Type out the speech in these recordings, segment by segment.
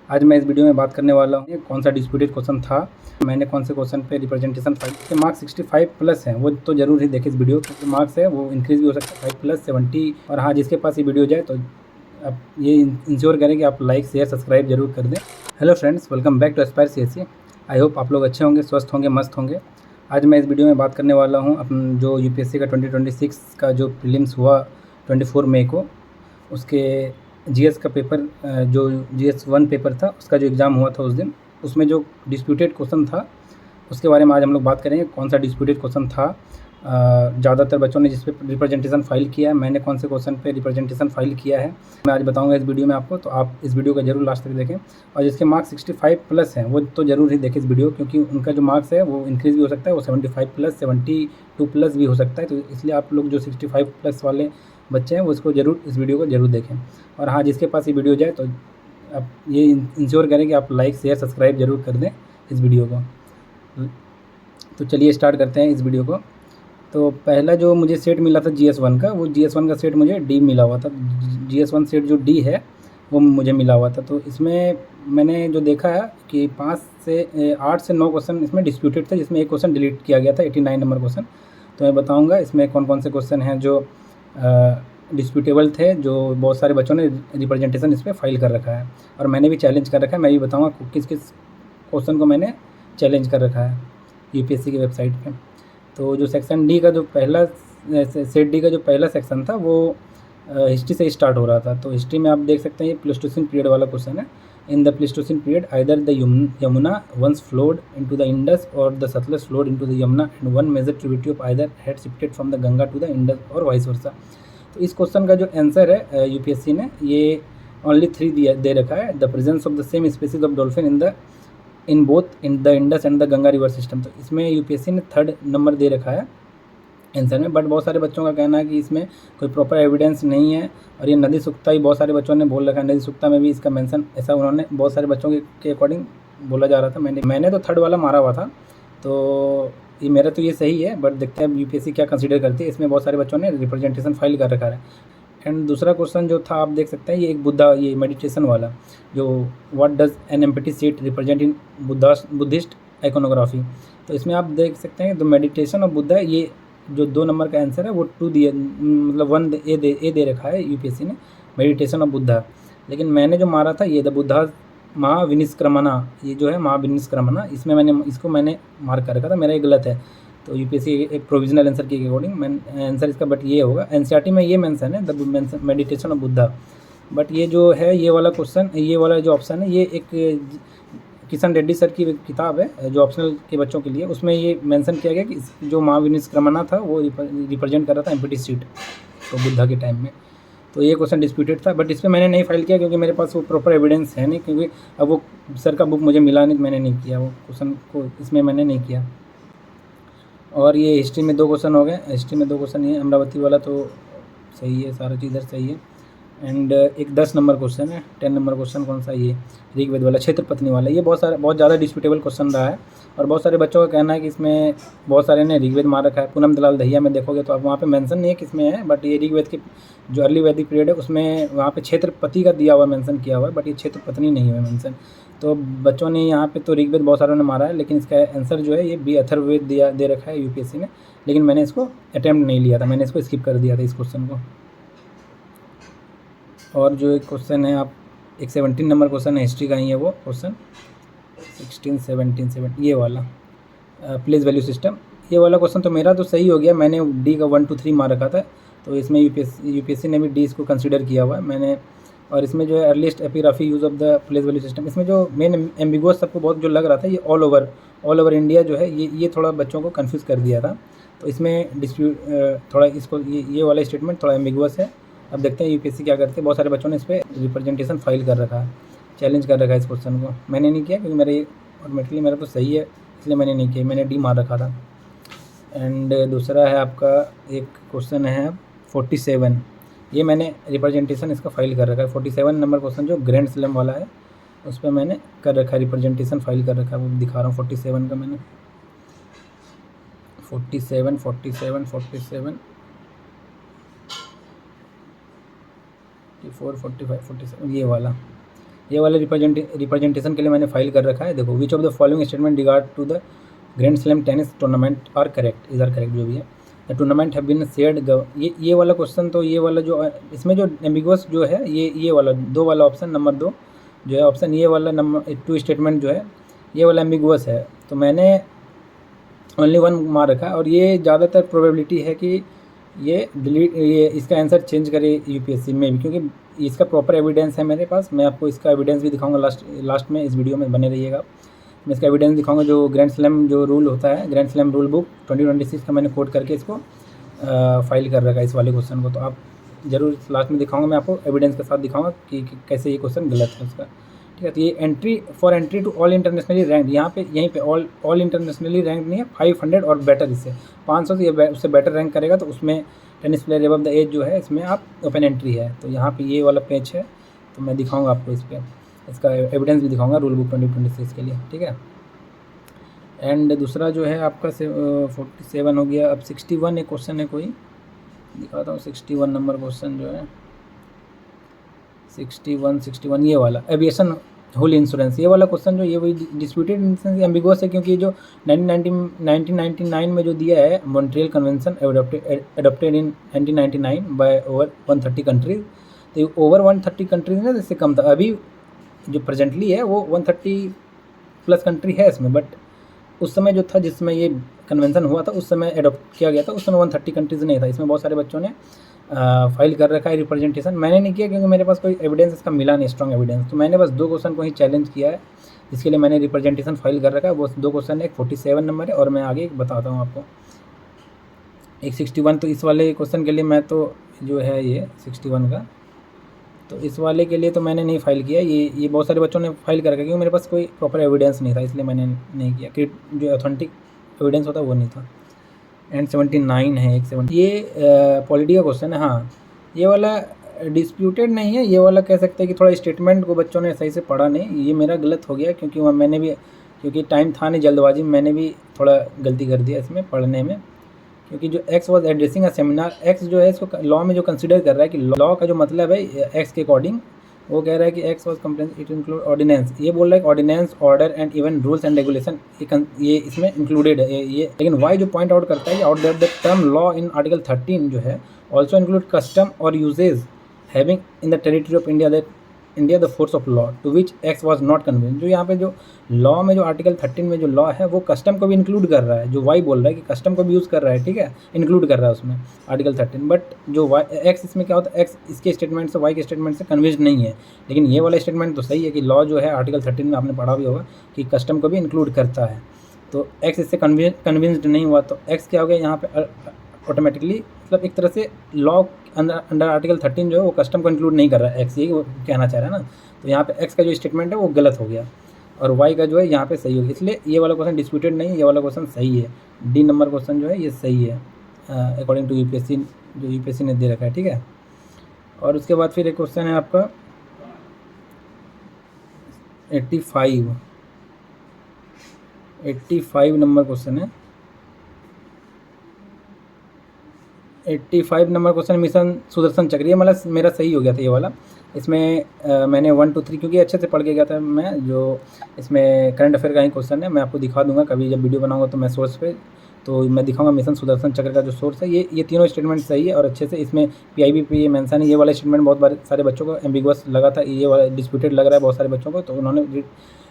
आज मैं इस वीडियो में बात करने वाला हूँ कौन सा डिस्प्यूटेड क्वेश्चन था, मैंने कौन से क्वेश्चन पे रिप्रेजेंटेशन फाइल के मार्क्स 65 प्लस हैं वो तो जरूर ही देखें इस वीडियो के मार्क्स है वो इंक्रीज़ भी हो सकता है 5 प्लस 70। और हाँ, जिसके पास ये वीडियो जाए तो आप ये इंश्योर करें कि आप लाइक शेयर सब्सक्राइब जरूर कर दें। Hello friends, welcome back to aspire CSC. I hope आप लोग अच्छे होंगे, स्वस्थ होंगे, मस्त होंगे। आज मैं इस वीडियो में बात करने वाला हूँ अपन जो यूपीएससी का 2026 का जो प्रीलिम्स हुआ 24 मई को, उसके जीएस का पेपर जो जीएस 1 पेपर था उसका जो एग्ज़ाम हुआ था उस दिन, उसमें जो डिस्प्यूटेड क्वेश्चन था उसके बारे में आज हम लोग बात करेंगे। कौन सा डिस्प्यूटेड क्वेश्चन था, ज़्यादातर बच्चों ने जिस पे रिप्रेजेंटेशन फाइल किया है, मैंने कौन से क्वेश्चन पे रिप्रेजेंटेशन फाइल किया है, मैं आज बताऊंगा इस वीडियो में आपको। तो आप इस वीडियो को जरूर लास्ट तक देखें और जिसके मार्क्स 65 प्लस हैं वो तो ज़रूर ही देखें इस वीडियो, क्योंकि उनका जो मार्क्स है वो इंक्रीज़ भी हो सकता है, वो 75 प्लस 72 प्लस भी हो सकता है। तो इसलिए आप लोग जो 65 प्लस वाले बच्चे हैं वो इसको जरूर इस वीडियो को जरूर देखें। और हाँ, जिसके पास ये वीडियो जाए तो आप ये इंश्योर करें कि आप लाइक शेयर सब्सक्राइब जरूर कर दें इस वीडियो को। तो चलिए स्टार्ट करते हैं इस वीडियो को। तो पहला जो मुझे सेट मिला था GS1 का, वो GS1 का सेट मुझे डी मिला हुआ था। GS1 सेट जो डी है वो मुझे मिला हुआ था। तो इसमें मैंने जो देखा है कि 8 से 9 क्वेश्चन इसमें डिस्प्यूटेड थे, जिसमें एक क्वेश्चन डिलीट किया गया था, 89 नंबर क्वेश्चन। तो मैं बताऊंगा इसमें कौन कौन से क्वेश्चन हैं जो डिस्प्यूटेबल थे, जो बहुत सारे बच्चों ने रिप्रेजेंटेशन इस पर फाइल कर रखा है और मैंने भी चैलेंज कर रखा है। मैं भी बताऊँगा किस किस क्वेश्चन को मैंने चैलेंज कर रखा है यूपीएससी की वेबसाइट पे। तो जो सेक्शन डी का जो पहला सेट डी का जो पहला सेक्शन था वो हिस्ट्री से स्टार्ट हो रहा था। तो हिस्ट्री में आप देख सकते हैं ये प्लेस्टोसिन पीरियड वाला क्वेश्चन है। In the Pleistocene period either the Yamuna once flowed into the Indus और the Sutlej flowed into the Yamuna and one major tributary of either had shifted from the Ganga to the Indus और वाइस वर्सा। तो इस question का जो answer है UPSC ने ये only 3 दे रखा है, the presence of the same species of dolphin in both in the Indus and the Ganga river system. तो इसमें यूपीएससी ने 3rd नंबर दे रखा है आंसर में। बट बहुत सारे बच्चों का कहना है कि इसमें कोई प्रॉपर एविडेंस नहीं है और ये नदी सुक्ता ही बहुत सारे बच्चों ने बोल रखा है, नदी सुक्ता में भी इसका मेंशन ऐसा उन्होंने बहुत सारे बच्चों के अकॉर्डिंग बोला जा रहा था। मैंने तो 3rd वाला मारा हुआ था, तो ये मेरा तो ये सही है। बट देखते हैं यूपीएससी क्या कंसिडर करती है। इसमें बहुत सारे बच्चों ने रिप्रेजेंटेशन फाइल कर रखा है। एंड दूसरा क्वेश्चन जो था आप देख सकते हैं, ये एक ये मेडिटेशन वाला, जो what does an empty seat represent in Buddhist iconography. तो इसमें आप देख सकते हैं द मेडिटेशन ऑफ बुद्धा, ये जो 2 नंबर का आंसर है वो 2 दिए, मतलब 1 ए दे रखा है यूपीएससी ने, मेडिटेशन ऑफ बुद्धा। लेकिन मैंने जो मारा था ये द बुद्धा महाविनिष्क्रमणा, ये जो है महाविनिष्क्रमणा, इसमें मैंने मार्क कर रखा था, मेरा ये गलत है। तो यूपीएससी एक प्रोविजनल आंसर के अकॉर्डिंग मैं आंसर इसका बट ये होगा। एनसीईआरटी में ये मेंशन है the meditation of Buddha. But ये जो है ये वाला क्वेश्चन, ये वाला जो ऑप्शन है, ये एक किशन रेड्डी सर की किताब है जो ऑप्शनल के बच्चों के लिए, उसमें ये मेंशन किया गया कि जो महाविनिष्क्रमणा था वो रिप्रेजेंट कर रहा था एम्प्टी सीट तो बुद्धा के टाइम में। तो ये क्वेश्चन डिस्प्यूटेड था, बट इस पर मैंने नहीं फाइल किया क्योंकि मेरे पास वो प्रॉपर एविडेंस है नहीं, क्योंकि अब वो सर का बुक मुझे मिला नहीं तो मैंने नहीं किया वो क्वेश्चन को, इसमें मैंने नहीं किया। और ये हिस्ट्री में 2 क्वेश्चन हो गए, हिस्ट्री में 2 क्वेश्चन ये अमरावती वाला तो सही है, सारा चीज़ सही है। एंड एक 10 नंबर क्वेश्चन है, 10 नंबर क्वेश्चन कौन सा, ये ऋग्वेद वाला क्षेत्र पत्नी वाला, ये बहुत ज़्यादा डिस्प्यूटेबल क्वेश्चन रहा है। और बहुत सारे बच्चों का कहना है कि इसमें बहुत सारे ने ऋग्वेद मार रखा है। पूनम दलाल दहिया में देखोगे तो अब वहाँ पे मेंशन नहीं है किसमें है, बट ये ऋग्वेद की जो अर्ली वैदिक पीरियड है उसमें वहाँ पे क्षेत्रपति का दिया हुआ मेंशन किया हुआ है, बट ये क्षेत्र पत्नी नहीं है मेंशन। तो बच्चों ने यहाँ पे तो ऋग्वेद बहुत सारों ने मारा है, लेकिन इसका आंसर जो है ये बी अथर्ववेद दे रखा है यूपीएससी ने, लेकिन मैंने इसको अटैम्प्ट नहीं लिया था, मैंने इसको स्किप कर दिया था इस क्वेश्चन को। और जो एक क्वेश्चन है आप एक 17 नंबर क्वेश्चन है हिस्ट्री का ही है, वो क्वेश्चन 16, 17 ये वाला प्लेस वैल्यू सिस्टम, ये वाला क्वेश्चन तो मेरा तो सही हो गया, मैंने डी का 1 2 3 मार रखा था। तो इसमें यूपीएससी ने भी डी इसको कंसिडर किया हुआ है मैंने। और इसमें जो है earliest epigraphy use of the place value system, इसमें जो मेन एम्बिगुअस सबको बहुत जो लग रहा था ये ऑल ओवर इंडिया जो है, ये थोड़ा बच्चों को कन्फ्यूज़ कर दिया था। तो इसमें डिस्प्यूट थोड़ा इसको ये वाला स्टेटमेंट थोड़ा एम्बिगुअस है। अब देखते हैं यूपीएससी क्या करते हैं। बहुत सारे बच्चों ने इस पर रिप्रेजेंटेशन फाइल कर रखा है, चैलेंज कर रखा है इस क्वेश्चन को, मैंने नहीं किया क्योंकि मेरे ऑटोमेटिकली मेरा तो सही है, इसलिए मैंने नहीं किया, मैंने डी मार रखा था। एंड दूसरा है आपका एक क्वेश्चन है 47, ये मैंने रिप्रेजेंटेशन इसका फाइल कर रखा है। 47 नंबर क्वेश्चन जो ग्रैंड स्लैम वाला है उस पर मैंने कर रखा है, रिप्रेजेंटेशन फाइल कर रखा है, वो दिखा रहा हूँ 47 का मैंने 47 47 47 44 45 47 ये वाला ये वाले रिप्रेजेंटेशन के लिए मैंने फाइल कर रखा है। देखो, which of the following statement regard to the grand slam tennis tournament are correct, is are correct, जो भी है। The tournament have been shared, ये वाला क्वेश्चन, तो ये वाला जो इसमें जो एम्बिगुअस जो है ये वाला 2 वाला ऑप्शन नंबर 2 जो है ऑप्शन, ये वाला नंबर 2 स्टेटमेंट जो है ये वाला एम्बिगुअस है, तो मैंने ओनली 1 मार रखा है। और ये ज़्यादातर प्रोबेबिलिटी है कि ये इसका आंसर चेंज करे यूपीएससी में भी, क्योंकि इसका प्रॉपर एविडेंस है मेरे पास। मैं आपको इसका एविडेंस भी दिखाऊंगा लास्ट में, इस वीडियो में बने रहिएगा। मैं इसका एविडेंस दिखाऊंगा, जो ग्रैंड स्लैम जो रूल होता है, ग्रैंड स्लैम रूल बुक 2026 का मैंने कोड करके इसको फाइल कर रखा है, इस वाले क्वेश्चन को। तो आप ज़रूर लास्ट में दिखाऊंगा, मैं आपको एविडेंस के साथ दिखाऊंगा कि कैसे ये क्वेश्चन गलत है उसका, ठीक है। तो ये entry to all internationally rank, यहाँ पे यहीं पे ऑल इंटरनेशनली रैंक नहीं है, 500 और बेटर, इससे 500 से ये उससे बेटर रैंक करेगा तो उसमें tennis player above the age जो है इसमें आप ओपन एंट्री है। तो यहाँ पे ये वाला पेज है, तो मैं दिखाऊंगा आपको इस पर, इसका एविडेंस भी दिखाऊंगा रूल बुक 2026 के लिए, ठीक है। एंड दूसरा जो है आपका 47 हो गया। अब 61 एक क्वेश्चन है, कोई दिखाता हूँ। 61 नंबर क्वेश्चन जो है 61 ये वाला एविएशन हुल इंश्योरेंस, ये वाला क्वेश्चन जो ये वही डिस्प्यूटेड इंश्योरेंस एम्बिगुअस है, क्योंकि जो 1999 में जो दिया है Montreal convention adopted in 1999 by over 130 countries, तो ओवर 130 कंट्रीज ना, इससे कम था। अभी जो प्रेजेंटली है वो 130 प्लस कंट्री है इसमें, बट उस समय जो था जिसमें ये कन्वेंशन हुआ था उस समय एडॉप्ट किया गया था, उस समय 130 कंट्रीज़ नहीं था। इसमें बहुत सारे बच्चों ने फाइल कर रखा है रिप्रेजेंटेशन, मैंने नहीं किया क्योंकि मेरे पास कोई एविडेंस इसका मिला नहीं, स्ट्रॉन्ग एविडेंस। तो मैंने बस 2 क्वेश्चन को ही चैलेंज किया है, इसके लिए मैंने रिप्रेजेंटेशन फाइल कर रखा है। वो 2 क्वेश्चन है, एक 47 नंबर है और मैं आगे बताता हूँ आपको एक 61। तो इस वाले क्वेश्चन के लिए मैं तो जो है ये 61 का, तो इस वाले के लिए तो मैंने नहीं फाइल किया। ये बहुत सारे बच्चों ने फाइल कर रखा है, क्योंकि मेरे पास कोई प्रॉपर एविडेंस नहीं था, इसलिए मैंने नहीं किया, कि जो ऑथेंटिक एविडेंस होता है वो नहीं था। एंड 79 है एक 70, ये पॉलिटी का क्वेश्चन है। हाँ, ये वाला डिस्प्यूटेड नहीं है, ये वाला कह सकते हैं कि थोड़ा स्टेटमेंट को बच्चों ने सही से पढ़ा नहीं, ये मेरा गलत हो गया, क्योंकि वहाँ मैंने भी, क्योंकि टाइम था नहीं, जल्दबाजी में मैंने भी थोड़ा गलती कर दिया इसमें पढ़ने में। क्योंकि जो x was addressing a seminar, x जो है इसको लॉ में जो कंसिडर कर रहा है कि लॉ का जो मतलब है एक्स के अकॉर्डिंग, वो कह रहा है कि x was complaint it include ordinance, ये बोल रहा है कि ordinance, order and even rules and regulation ये इसमें इंक्लूडेड है ये। लेकिन वाई जो पॉइंट आउट करता है out that the term law in article 13 जो है ऑल्सो इंक्लूड कस्टम और usages having in the territory of India the force of law to which x was not convince. जो यहाँ पे जो लॉ में जो आर्टिकल 13 में जो लॉ है वो कस्टम को भी इंक्लूड कर रहा है, जो वाई बोल रहा है कि कस्टम को भी यूज़ कर रहा है, ठीक है, इंक्लूड कर रहा है उसमें आर्टिकल 13। बट जो वाई एक्स इसमें क्या होता है, एक्स इसके स्टेटमेंट से वाई के स्टेटमेंट से कन्विंस नहीं है। लेकिन ये वाला स्टेटमेंट तो सही है कि लॉ जो है आर्टिकल 13 में आपने पढ़ा भी होगा कि कस्टम को भी इंक्लूड करता है। तो एक्स इससे कन्विंस्ड नहीं हुआ, तो एक्स क्या हो गया यहाँ पे ऑटोमेटिकली, मतलब एक तरह से लॉ अंडर आर्टिकल 13 जो है वो कस्टम को इंक्लूड नहीं कर रहा है, एक्स यही वो कहना चाह रहा है ना। तो यहाँ पे एक्स का जो स्टेटमेंट है वो गलत हो गया और वाई का जो है यहाँ पे सही हो गया, इसलिए ये वाला क्वेश्चन डिस्प्यूटेड नहीं है, ये वाला क्वेश्चन सही है। डी नंबर क्वेश्चन जो है ये सही है अकॉर्डिंग टू यूपीएससी, जो यूपीएससी ने दे रखा है, ठीक है। और उसके बाद फिर एक क्वेश्चन है आपका 85 नंबर क्वेश्चन है। 85 नंबर क्वेश्चन मिशन सुदर्शन चक्र, ये मतलब मेरा सही हो गया था ये वाला। इसमें मैंने 1 2 3 क्योंकि अच्छे से पढ़ के गया था मैं, जो इसमें करंट अफेयर का ही क्वेश्चन है, मैं आपको दिखा दूंगा कभी जब वीडियो बनाऊंगा तो मैं सोर्स पे तो मैं दिखाऊंगा मिशन सुदर्शन चक्र का जो सोर्स है, ये तीनों स्टेटमेंट सही है और अच्छे से इसमें पीआईबी पे ये मेंशन है। ये वाला स्टेटमेंट बहुत सारे बच्चों को एम्बिगुअस लगा था, ये वाला डिस्प्यूटेड लग रहा है बहुत सारे बच्चों को, तो उन्होंने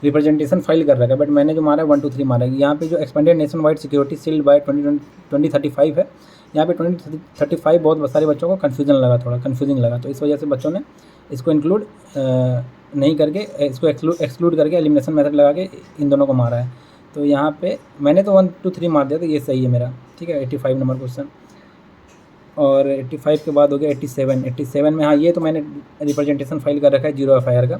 रिप्रेजेंटेशन फाइल कर रखा है। बट मैंने जो मारा 1 2 3 मारा। यहाँ पे जो expanded nationwide security sealed by 2035 है, यहाँ पे 2035 बहुत सारे बच्चों को कन्फ्यूजन लगा, थोड़ा कन्फ्यूजिंग लगा, तो इस वजह से बच्चों ने इसको इंक्लूड नहीं करके, इसको एक्सक्लूड करके एलिमिनेशन मेथड लगा के इन दोनों को मारा है। तो यहाँ पे मैंने तो 1 2 3 मार दिया, तो ये सही है मेरा, ठीक है। 85 नंबर क्वेश्चन। और 85 के बाद हो गया 87 में। हाँ, ये तो मैंने रिप्रेजेंटेशन फाइल कर रखा है जीरो FIR का।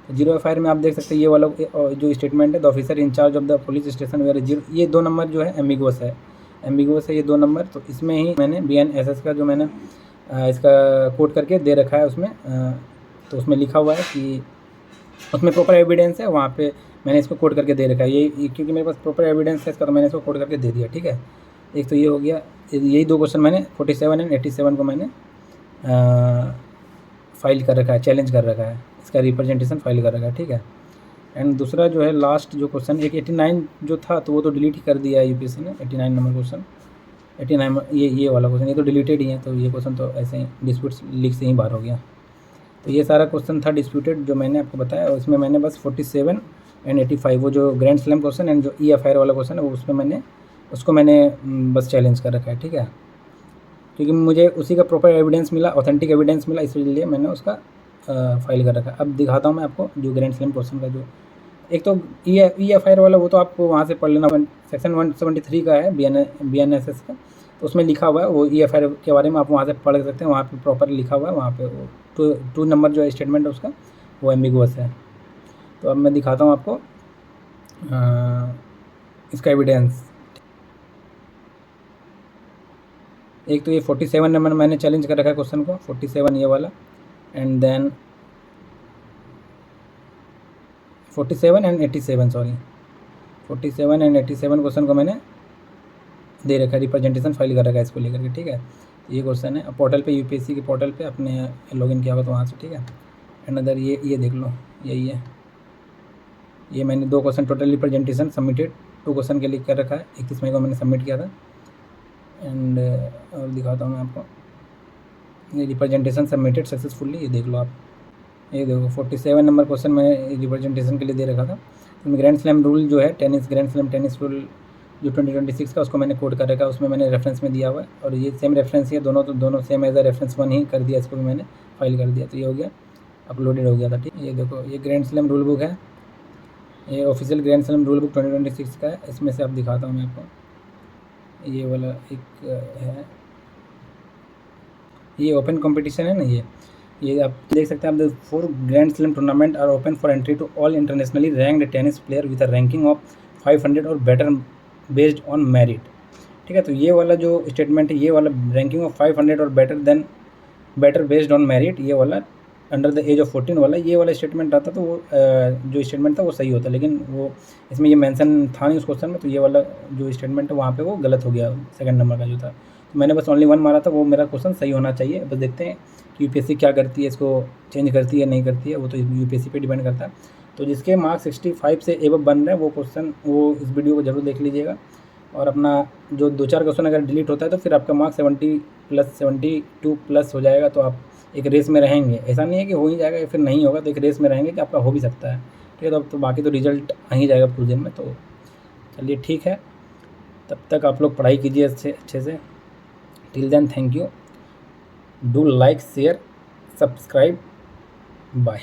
तो जीरो FIR में आप देख सकते हैं ये वाला जो स्टेटमेंट है, the officer in charge of the police station where zero, ये 2 नंबर जो है एम्बिगुअस है ये 2 नंबर। तो इसमें ही मैंने BNSS का जो मैंने इसका कोड करके दे रखा है उसमें, तो उसमें लिखा हुआ है कि उसमें प्रॉपर एविडेंस है, वहाँ पे मैंने इसको कोड करके दे रखा है। ये क्योंकि मेरे पास प्रॉपर एविडेंस है इसका, तो मैंने इसको कोड करके दे दिया, ठीक है। एक तो ये हो गया, यही 2 क्वेश्चन मैंने 47 एंड 87 को मैंने फाइल कर रखा है, चैलेंज कर रखा है, इसका रिप्रेजेंटेशन फाइल कर रखा है, ठीक है। एंड दूसरा जो है लास्ट जो क्वेश्चन एक 89 जो था तो वो तो डिलीट ही कर दिया है यूपीएससी ने। 89 नंबर क्वेश्चन, 89 ये वाला क्वेश्चन, ये तो डिलीटेड ही है, तो ये क्वेश्चन तो ऐसे ही डिस्प्यूट लीक से ही बाहर हो गया। तो ये सारा क्वेश्चन था डिस्प्यूटेड जो मैंने आपको बताया, और इसमें मैंने बस 47 एंड 85 वो जो ग्रैंड स्लैम क्वेश्चन एंड जो EFR वाला क्वेश्चन है वो उसको मैंने बस चैलेंज कर रखा है, ठीक है। क्योंकि मुझे उसी का प्रॉपर एविडेंस मिला, ऑथेंटिक एविडेंस मिला, इसलिए मैंने उसका फाइल कर रखा है। अब दिखाता हूँ मैं आपको जो ग्रैंड स्लैम क्वेश्चन का जो एक तो EFR वाला, वो तो आपको वहाँ से पढ़ लेना, सेक्शन 173 का है BNSS का, तो उसमें लिखा हुआ है वो EFR के बारे में, आप वहाँ से पढ़ सकते हैं, वहाँ पे प्रॉपर लिखा हुआ है, वहाँ पे वो 2 नंबर जो स्टेटमेंट है उसका वो एम्बिगुअस है। तो अब मैं दिखाता हूँ आपको इसका एविडेंस। एक तो ये 47 नंबर मैंने चैलेंज कर रखा है क्वेश्चन को, 47 ये वाला, and then 47 and 87 sorry 47 and 87 question को मैंने दे रखा है, रिप्रेजेंटेशन फाइल कर रखा है इसको लेकर के, ठीक है। ये क्वेश्चन है पोर्टल पे, यूपीएससी के पोर्टल पे अपने लॉगिन किया होगा तो वहाँ से, ठीक है। एंड अदर ये देख लो, यही है, ये मैंने 2 question total representation submitted 2 question के लिए कर रखा है, 31 मई को मैंने सबमिट किया था। एंड और दिखाता हूँ मैं आपको, ये रिप्रेजेंटेशन सबमिटेड सक्सेसफुली, ये देख लो आप, ये देखो 47 नंबर क्वेश्चन मैं रिप्रेजेंटेशन के लिए दे रखा था। तो ग्रैंड स्लैम रूल जो है ग्रैंड स्लैम टेनिस रूल जो 2026 का, उसको मैंने कोड कर रखा है, उसमें मैंने रेफरेंस में दिया हुआ है, और ये सेम रेफरेंस है, दोनों सेम एज अ रेफरेंस 1 ही कर दिया, इसको भी मैंने फाइल कर दिया, तो ये हो गया, अपलोडेड हो गया था, ठीक है। ये देखो ये ग्रैंड स्लैम रूल बुक है, ये official grand slam rule book 2026 का है। इसमें से आप दिखाता हूँ मैं आपको, ये वाला एक है, ये ओपन कंपटीशन है ना, ये आप देख सकते हैं, आप 4 grand slam tournament are open for entry to all internationally ranked tennis player with a ranking of 500 और बेटर बेस्ड ऑन मेरिट, ठीक है। तो ये वाला जो स्टेटमेंट है, ये वाला रैंकिंग ऑफ 500 और बेटर बेस्ड ऑन मेरिट, ये वाला अंडर द एज ऑफ 14 वाला, ये वाला स्टेटमेंट आता तो वो जो स्टेटमेंट था वो सही होता, लेकिन वो इसमें ये मेंशन था नहीं उस क्वेश्चन में, तो ये वाला जो स्टेटमेंट है वहाँ पे वो गलत हो गया, सेकंड नंबर का जो था। तो मैंने बस ओनली 1 मारा था, वो मेरा क्वेश्चन सही होना चाहिए। बस देखते हैं कि यूपीएससी क्या करती है, इसको चेंज करती है नहीं करती है, वो तो यूपीएससी पे डिपेंड करता है। तो जिसके मार्क्स 65 से एबव बन रहे हैं वो क्वेश्चन, वो इस वीडियो को जरूर देख लीजिएगा, और अपना जो 2-4 क्वेश्चन अगर डिलीट होता है तो फिर आपका मार्क्स 70 प्लस 72 प्लस हो जाएगा, तो आप एक रेस में रहेंगे। ऐसा नहीं है कि हो ही जाएगा या फिर नहीं होगा, तो एक रेस में रहेंगे कि आपका हो भी सकता है, ठीक है। तो अब तो बाकी तो रिजल्ट आ ही जाएगा कुछ दिन में। तो चलिए ठीक है, तब तक आप लोग पढ़ाई कीजिए अच्छे से। Till then thank you, do like share subscribe, bye.